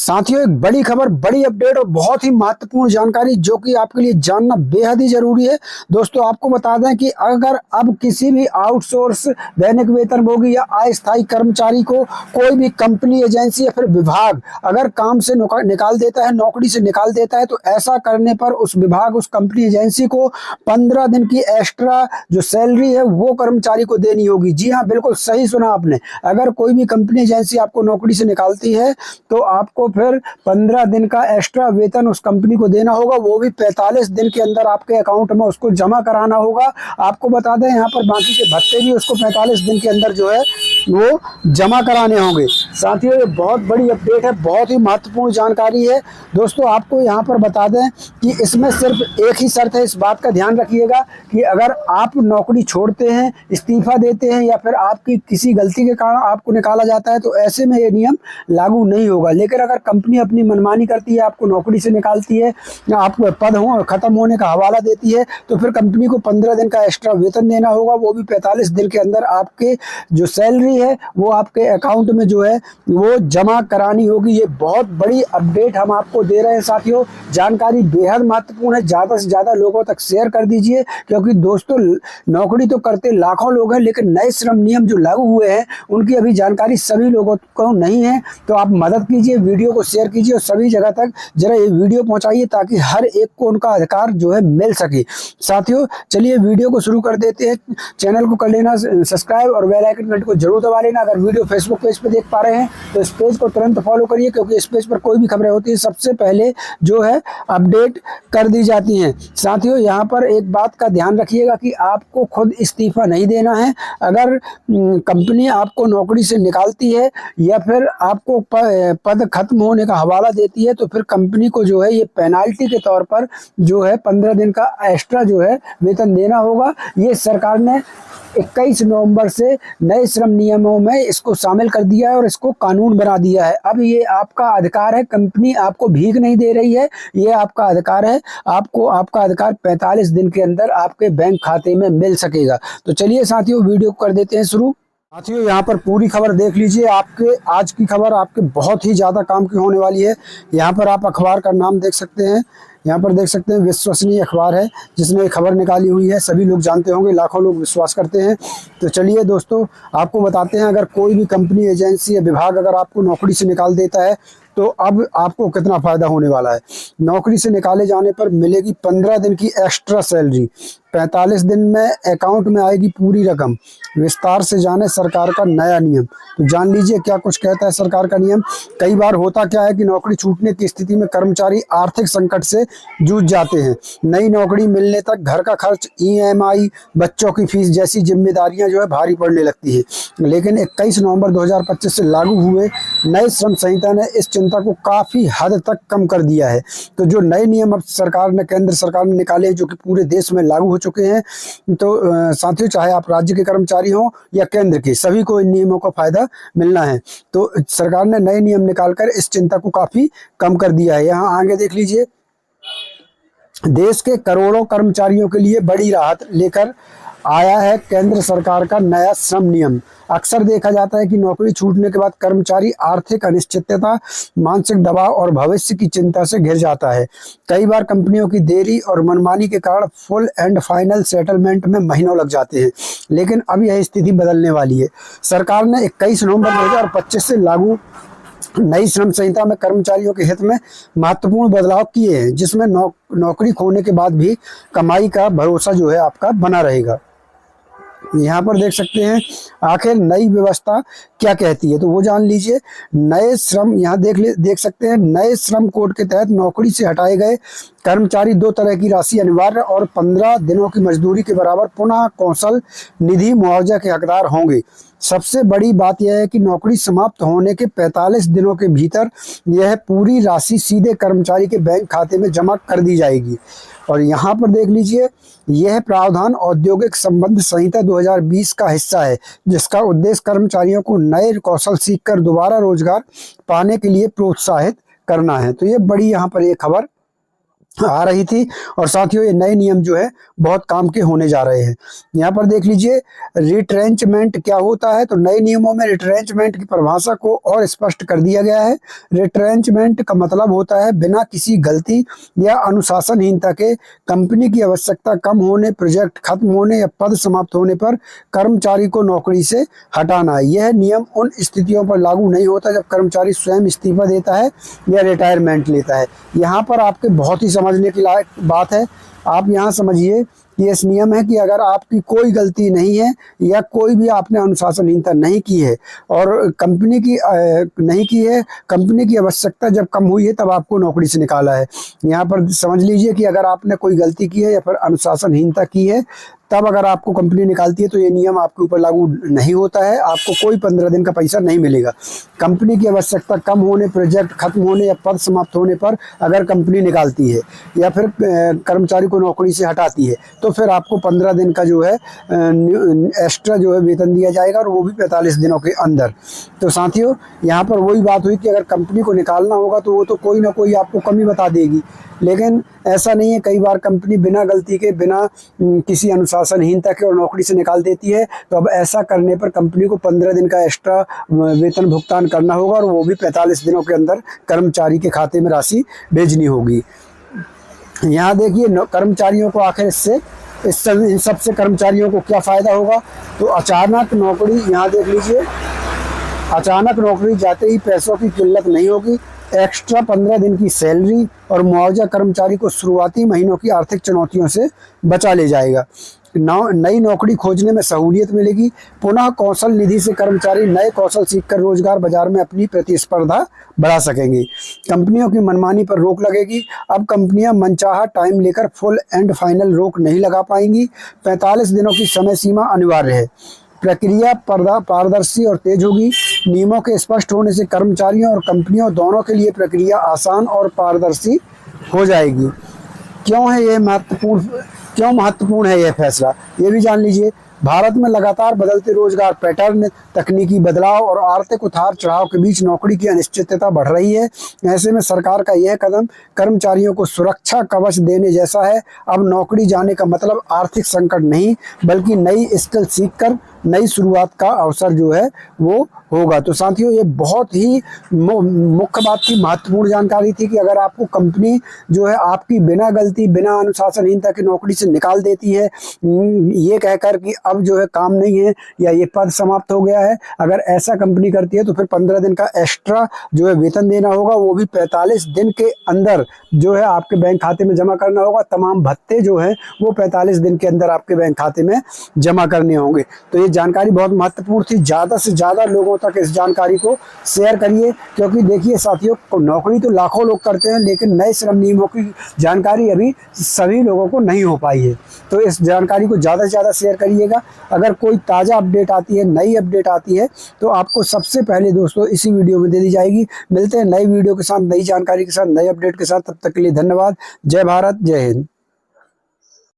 साथियों, एक बड़ी खबर, बड़ी अपडेट और बहुत ही महत्वपूर्ण जानकारी जो कि आपके लिए जानना बेहद ही जरूरी है। दोस्तों, आपको बता दें कि अगर अब किसी भी आउटसोर्स दैनिक वेतनभोगी या अस्थायी कर्मचारी को कोई भी कंपनी, एजेंसी या फिर विभाग अगर काम से निकाल देता है, नौकरी से निकाल देता है, तो ऐसा करने पर उस विभाग, उस कंपनी, एजेंसी को 15 दिन की एक्स्ट्रा जो सैलरी है वो कर्मचारी को देनी होगी। जी हाँ, बिल्कुल सही सुना आपने। अगर कोई भी कंपनी, एजेंसी आपको नौकरी से निकालती है तो आपको फिर 15 दिन का एक्स्ट्रा वेतन उस कंपनी को देना होगा। वो भी 45 दिन के अंदर आपके अकाउंट में उसको जमा कराना होगा। आपको बता दें, यहाँ पर बाकी के भत्ते भी उसको 45 दिन के अंदर जो है वो जमा कराने होंगे। साथियों, ये बहुत बड़ी अपडेट है, बहुत ही महत्वपूर्ण जानकारी है। दोस्तों, आपको यहाँ पर बता दें कि इसमें सिर्फ एक ही शर्त है, इस बात का ध्यान रखिएगा कि अगर आप नौकरी छोड़ते हैं, इस्तीफा देते हैं या फिर आपकी किसी गलती के कारण आपको निकाला जाता है तो ऐसे में ये नियम लागू नहीं होगा। लेकिन अगर कंपनी अपनी मनमानी करती है, आपको नौकरी से निकालती है या आपको पद खत्म होने का हवाला देती है, तो फिर कंपनी को 15 दिन का एक्स्ट्रा वेतन देना होगा। वो भी 45 दिन के अंदर आपके जो सैलरी है वो आपके अकाउंट में जो है वो जमा करानी होगी। ये बहुत बड़ी अपडेट हम आपको दे रहे हैं। साथियों, जानकारी बेहद महत्वपूर्ण है, ज़्यादा से ज़्यादा लोगों तक शेयर कर दीजिए, क्योंकि दोस्तों नौकरी तो करते लाखों लोग हैं, लेकिन नए श्रम नियम जो लागू हुए हैं उनकी अभी जानकारी सभी लोगों को नहीं है। तो आप मदद कीजिए, वीडियो को शेयर कीजिए और सभी जगह तक जरा ये वीडियो पहुंचाइए ताकि हर एक को उनका अधिकार जो है मिल सके। साथियों, चलिए वीडियो को शुरू कर देते हैं। चैनल को कर लेना सब्सक्राइब और बेल आइकन घंटे को जरूर दबा लेना। अगर वीडियो फेसबुक पेज पे देख पा रहे हैं तो इस पेज को तुरंत फॉलो करिए, क्योंकि इस पेज पर कोई भी खबरें होती है सबसे पहले जो है अपडेट कर दी जाती हैं। साथियों, यहाँ पर एक बात का ध्यान रखिएगा कि आपको खुद इस्तीफा नहीं देना है। अगर कंपनी आपको नौकरी से निकालती है या फिर आपको पद खत्म होने का हवाला देती है तो फिर कंपनी को जो है ये पेनाल्टी के तौर पर जो है 15 दिन का एक्स्ट्रा जो है वेतन देना होगा। ये सरकार ने 21 नवंबर से नए श्रम नियमों में इसको शामिल कर दिया है और इसको कानून बना दिया है। अब ये आपका अधिकार है, कंपनी आपको भीख नहीं दे रही है, ये आपका अधिकार है। आपको आपका अधिकार 45 दिन के अंदर आपके बैंक खाते में मिल सकेगा। तो चलिए साथियों, वीडियो कर देते हैं शुरू। साथियों, यहाँ पर पूरी खबर देख लीजिए। आपके आज की खबर आपके बहुत ही ज़्यादा काम की होने वाली है। यहाँ पर आप अखबार का नाम देख सकते हैं। यहाँ पर देख सकते हैं, विश्वसनीय अखबार है जिसने खबर निकाली हुई है। सभी लोग जानते होंगे, लाखों लोग विश्वास करते हैं। तो चलिए दोस्तों, आपको बताते हैं, अगर कोई भी कंपनी, एजेंसी या विभाग अगर आपको नौकरी से निकाल देता है तो अब आपको कितना फ़ायदा होने वाला है। नौकरी से निकाले जाने पर मिलेगी 15 दिन की एक्स्ट्रा सैलरी। 45 दिन में अकाउंट में आएगी पूरी रकम। विस्तार से जाने सरकार का नया नियम। तो जान लीजिए क्या कुछ कहता है सरकार का नियम। कई बार होता क्या है कि नौकरी छूटने की स्थिति में कर्मचारी आर्थिक संकट से जूझ जाते हैं। नई नौकरी मिलने तक घर का खर्च, EMI, बच्चों की फीस जैसी जिम्मेदारियां जो है भारी पड़ने लगती है। लेकिन 21 नवंबर 2025 से लागू हुए नए श्रम संहिता ने इस चिंता को काफ़ी हद तक कम कर दिया है। तो जो नए नियम अब केंद्र सरकार ने निकाले, जो कि पूरे देश में लागू हो चुके हैं, तो साथियों, चाहे आप राज्य के कर्मचारी हों या केंद्र के, सभी को इन नियमों का फायदा मिलना है। तो सरकार ने नए नियम निकालकर इस चिंता को काफ़ी कम कर दिया है। यहाँ आगे देख लीजिए, देश के करोड़ों कर्मचारियों के लिए बड़ी राहत लेकर आया है केंद्र सरकार का नया श्रम नियम। अक्सर देखा जाता है कि नौकरी छूटने के बाद कर्मचारी आर्थिक अनिश्चितता, मानसिक दबाव और भविष्य की चिंता से घिर जाता है। कई बार कंपनियों की देरी और मनमानी के कारण फुल एंड फाइनल सेटलमेंट में महीनों लग जाते हैं। लेकिन अब यह स्थिति बदलने वाली है। सरकार ने 21 नवंबर 2025 से लागू नई श्रम संहिता में कर्मचारियों के हित में महत्वपूर्ण बदलाव किए हैं, जिसमें नौकरी खोने के बाद भी कमाई का भरोसा जो है आपका बना रहेगा। यहाँ पर देख सकते हैं आखिर नई व्यवस्था क्या कहती है, तो वो जान लीजिए। नए श्रम, यहाँ देख सकते हैं, नए श्रम कोड के तहत नौकरी से हटाए गए कर्मचारी 2 तरह की राशि अनिवार्य और 15 दिनों की मजदूरी के बराबर पुनः कौशल निधि मुआवजा के हकदार होंगे। सबसे बड़ी बात यह है कि नौकरी समाप्त होने के 45 दिनों के भीतर यह पूरी राशि सीधे कर्मचारी के बैंक खाते में जमा कर दी जाएगी। और यहाँ पर देख लीजिए, यह प्रावधान औद्योगिक संबंध संहिता 2020 का हिस्सा है, जिसका उद्देश्य कर्मचारियों को नए कौशल सीखकर दोबारा रोजगार पाने के लिए प्रोत्साहित करना है। तो ये बड़ी यहाँ पर एक खबर आ रही थी। और साथियों ये नए नियम जो है बहुत काम के होने जा रहे हैं। यहाँ पर देख लीजिए रिट्रेंचमेंट क्या होता है। तो नए नियमों में रिट्रेंचमेंट की परिभाषा को और स्पष्ट कर दिया गया है। रिट्रेंचमेंट का मतलब होता है बिना किसी गलती या अनुशासनहीनता के कंपनी की आवश्यकता कम होने, प्रोजेक्ट खत्म होने या पद समाप्त होने पर कर्मचारी को नौकरी से हटाना। यह नियम उन स्थितियों पर लागू नहीं होता जब कर्मचारी स्वयं इस्तीफा देता है या रिटायरमेंट लेता है। यहाँ पर आपके बहुत ही समझने की लायक बात है। आप यहाँ समझिए कि इस नियम है कि अगर आपकी कोई गलती नहीं है या कोई भी आपने अनुशासनहीनता नहीं की है और कंपनी की नहीं की है, कंपनी की आवश्यकता जब कम हुई है तब आपको नौकरी से निकाला है। यहाँ पर समझ लीजिए कि अगर आपने कोई गलती की है या फिर अनुशासनहीनता की है तब अगर आपको कंपनी निकालती है तो ये नियम आपके ऊपर लागू नहीं होता है। आपको कोई 15 दिन का पैसा नहीं मिलेगा। कंपनी की आवश्यकता कम होने, प्रोजेक्ट खत्म होने या पद समाप्त होने पर अगर कंपनी निकालती है या फिर कर्मचारी को नौकरी से हटाती है तो फिर आपको 15 दिन का जो है एक्स्ट्रा जो है वेतन दिया जाएगा और वो भी 45 दिनों के अंदर। तो साथियों यहाँ पर वही बात हुई कि अगर कंपनी को निकालना होगा तो वो तो कोई ना कोई आपको कमी बता देगी, लेकिन ऐसा नहीं है। कई बार कंपनी बिना गलती के, बिना किसी अनुशासनहीनता के और नौकरी से निकाल देती है। तो अब ऐसा करने पर कंपनी को 15 दिन का एक्स्ट्रा वेतन भुगतान करना होगा और वो भी 45 दिनों के अंदर कर्मचारी के खाते में राशि भेजनी होगी। यहाँ देखिए कर्मचारियों को आखिर इन सबसे कर्मचारियों को क्या फ़ायदा होगा। तो अचानक नौकरी, यहाँ देख लीजिए, अचानक नौकरी जाते ही पैसों की किल्लत नहीं होगी। एक्स्ट्रा 15 दिन की सैलरी और मुआवजा कर्मचारी को शुरुआती महीनों की आर्थिक चुनौतियों से बचा ले जाएगा। नई नौकरी खोजने में सहूलियत मिलेगी। पुनः कौशल निधि से कर्मचारी नए कौशल सीखकर रोजगार बाजार में अपनी प्रतिस्पर्धा बढ़ा सकेंगे। कंपनियों की मनमानी पर रोक लगेगी। अब कंपनियां मनचाहा टाइम लेकर फुल एंड फाइनल रोक नहीं लगा पाएंगी। 45 दिनों की समय सीमा अनिवार्य है। प्रक्रिया पारदर्शी और तेज होगी। नियमों के स्पष्ट होने से कर्मचारियों और कंपनियों दोनों के लिए प्रक्रिया आसान और पारदर्शी हो जाएगी। क्यों महत्वपूर्ण है यह फैसला, ये भी जान लीजिए। भारत में लगातार बदलते रोजगार पैटर्न, तकनीकी बदलाव और आर्थिक उतार चढ़ाव के बीच नौकरी की अनिश्चितता बढ़ रही है। ऐसे में सरकार का यह कदम कर्मचारियों को सुरक्षा कवच देने जैसा है। अब नौकरी जाने का मतलब आर्थिक संकट नहीं, बल्कि नई स्किल सीखकर नई शुरुआत का अवसर जो है वो होगा। तो साथियों ये बहुत ही मुख्य बात थी, महत्वपूर्ण जानकारी थी कि अगर आपको कंपनी जो है आपकी बिना गलती, बिना अनुशासनहीनता की नौकरी से निकाल देती है, ये कहकर कि अब जो है काम नहीं है या ये पद समाप्त हो गया है, अगर ऐसा कंपनी करती है तो फिर 15 दिन का एक्स्ट्रा जो है वेतन देना होगा, वो भी 45 दिन के अंदर जो है आपके बैंक खाते में जमा करना होगा। तमाम भत्ते जो है वो 45 दिन के अंदर आपके बैंक खाते में जमा करने होंगे। तो ये जानकारी बहुत महत्वपूर्ण थी। ज़्यादा से ज़्यादा लोगों तक इस जानकारी को शेयर करिए, क्योंकि देखिए साथियों नौकरी तो लाखों लोग करते हैं, लेकिन नए श्रम नियमों की जानकारी अभी सभी लोगों को नहीं हो पाई है। तो इस जानकारी को ज़्यादा से ज़्यादा शेयर करिएगा। अगर कोई ताज़ा अपडेट आती है, नई अपडेट आती है तो आपको सबसे पहले दोस्तों इसी वीडियो में दे दी जाएगी। मिलते हैं नई वीडियो के साथ, नई जानकारी के साथ, नए अपडेट के साथ। तब तक के लिए धन्यवाद। जय भारत, जय हिंद।